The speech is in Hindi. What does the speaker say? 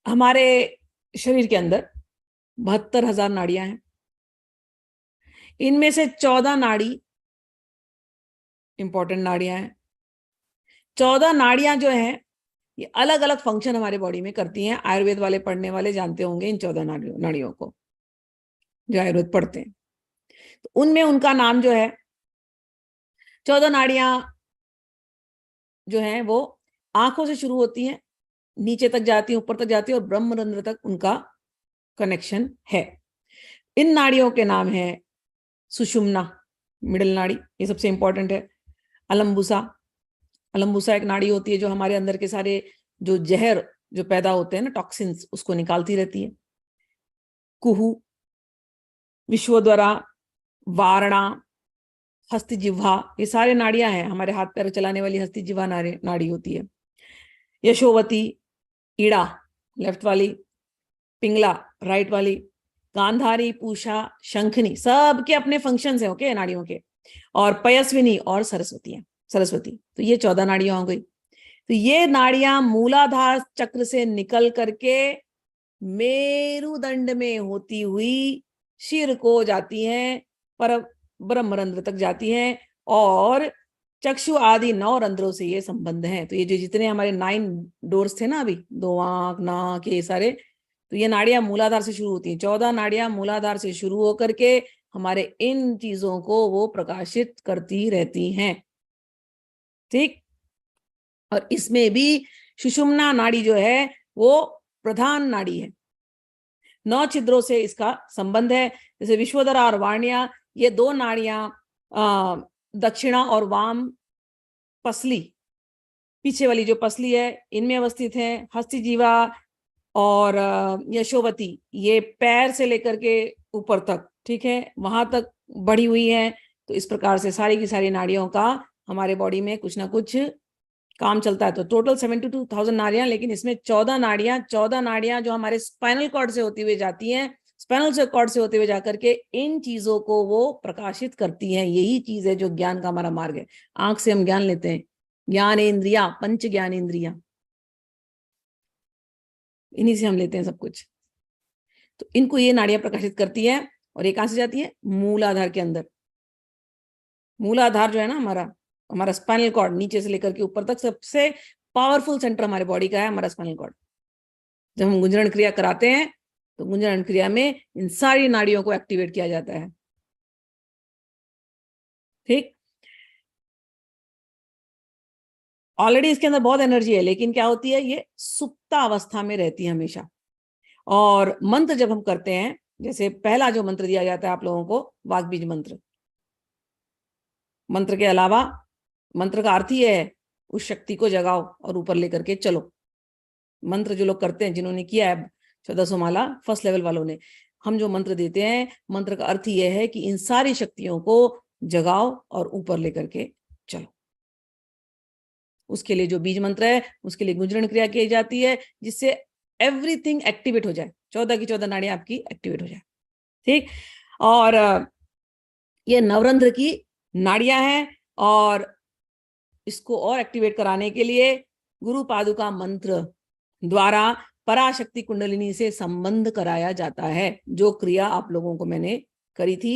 हमारे शरीर के अंदर 72,000 नाड़ियां हैं। इनमें से 14 नाड़ी इंपॉर्टेंट नाड़ियां हैं। 14 नाड़ियां जो हैं ये अलग अलग फंक्शन हमारे बॉडी में करती हैं। आयुर्वेद वाले पढ़ने वाले जानते होंगे इन 14 नाड़ियों को, जो आयुर्वेद पढ़ते हैं। तो उनमें उनका नाम जो है, 14 नाड़ियां जो हैं वो आंखों से शुरू होती हैं, नीचे तक जाती हैं, ऊपर तक जाती है और ब्रह्मरंध्र तक उनका कनेक्शन है। इन नाड़ियों के नाम है सुषुम्ना, मिडिल नाड़ी, ये सबसे इंपॉर्टेंट है। अलम्बुसा, अलम्बुसा एक नाड़ी होती है जो हमारे अंदर के सारे जो जहर जो पैदा होते हैं ना, टॉक्सिन्स, उसको निकालती रहती है। कुहू, विश्वद्वारा, वारणा, हस्तिजिह्वा, ये सारे नाड़ियां हैं। हमारे हाथ पैर चलाने वाली हस्तिजिह्वा नाड़ी होती है। यशोवती, ईड़ा लेफ्ट वाली, पिंगला राइट वाली, गांधारी, पूषा, शंखनी, सबके अपने फंक्शंस हैं ओके नाड़ियों के। और पयस्विनी और सरस्वती। तो ये 14 नाड़ियां हो गई। तो ये नाड़ियां मूलाधार चक्र से निकल करके मेरुदंड में होती हुई शिर को जाती हैं, पर ब्रह्मरंध्र तक जाती हैं, और चक्षु आदि 9 रंध्रों से ये संबंध है। तो ये जो जितने हमारे 9 डोर्स थे ना अभी, 2 आंख, नाक, ये सारे, तो ये नाड़ियां मूलाधार से शुरू होती हैं। 14 नाड़ियां मूलाधार से शुरू होकर के हमारे इन चीजों को वो प्रकाशित करती रहती हैं। ठीक। और इसमें भी सुषुम्ना नाड़ी जो है वो प्रधान नाड़ी है। 9 छिद्रों से इसका संबंध है। जैसे विश्वोदरा और वार्ण्या, ये 2 नाड़ियां दक्षिणा और वाम पसली, पीछे वाली जो पसली है, इनमें अवस्थित है। हस्तिजीवा और यशोवती, ये पैर से लेकर के ऊपर तक, ठीक है, वहां तक बढ़ी हुई है। तो इस प्रकार से सारी की सारी नाड़ियों का हमारे बॉडी में कुछ ना कुछ काम चलता है। तो टोटल 72,000 नाड़ियां, लेकिन इसमें 14 नाड़ियां जो हमारे स्पाइनल कॉर्ड से होती हुई जाती हैं, स्पाइनल से कॉर्ड से होते हुए जाकर के इन चीजों को वो प्रकाशित करती हैं। यही चीज है जो ज्ञान का हमारा मार्ग है। आंख से हम ज्ञान लेते हैं, ज्ञान इंद्रिया, पंच ज्ञान इंद्रिया, इन्हीं से हम लेते हैं सब कुछ। तो इनको ये नाड़ियां प्रकाशित करती है। और ये कहां से जाती है? मूलाधार के अंदर। मूलाधार जो है ना हमारा, हमारा स्पाइनल कॉर्ड, नीचे से लेकर के ऊपर तक सबसे पावरफुल सेंटर हमारे बॉडी का है हमारा स्पाइनल कॉर्ड। जब हम गुंजरण क्रिया कराते हैं तो गुंजरण क्रिया में इन सारी नाड़ियों को एक्टिवेट किया जाता है। ठीक। ऑलरेडी इसके अंदर बहुत एनर्जी है, लेकिन क्या होती है, ये सुप्ता अवस्था में रहती है हमेशा। और मंत्र जब हम करते हैं, जैसे पहला जो मंत्र दिया जाता है आप लोगों को, वाग्बीज मंत्र, मंत्र के अलावा, मंत्र का अर्थ ही है उस शक्ति को जगाओ और ऊपर लेकर के चलो। मंत्र जो लोग करते हैं, जिन्होंने किया है 1400 माला फर्स्ट लेवल वालों ने, हम जो मंत्र देते हैं, मंत्र का अर्थ यह है कि इन सारी शक्तियों को जगाओ और ऊपर लेकर के चलो। उसके लिए जो बीज मंत्र है, उसके लिए गुंजरण क्रिया की जाती है, जिससे एवरीथिंग एक्टिवेट हो जाए, 14 की 14 नाड़ियां आपकी एक्टिवेट हो जाए। ठीक। और ये नवरंध्र की नाड़ियां हैं, और इसको और एक्टिवेट कराने के लिए गुरु पादुका मंत्र द्वारा पराशक्ति कुंडलिनी से संबंध कराया जाता है। जो क्रिया आप लोगों को मैंने करी थी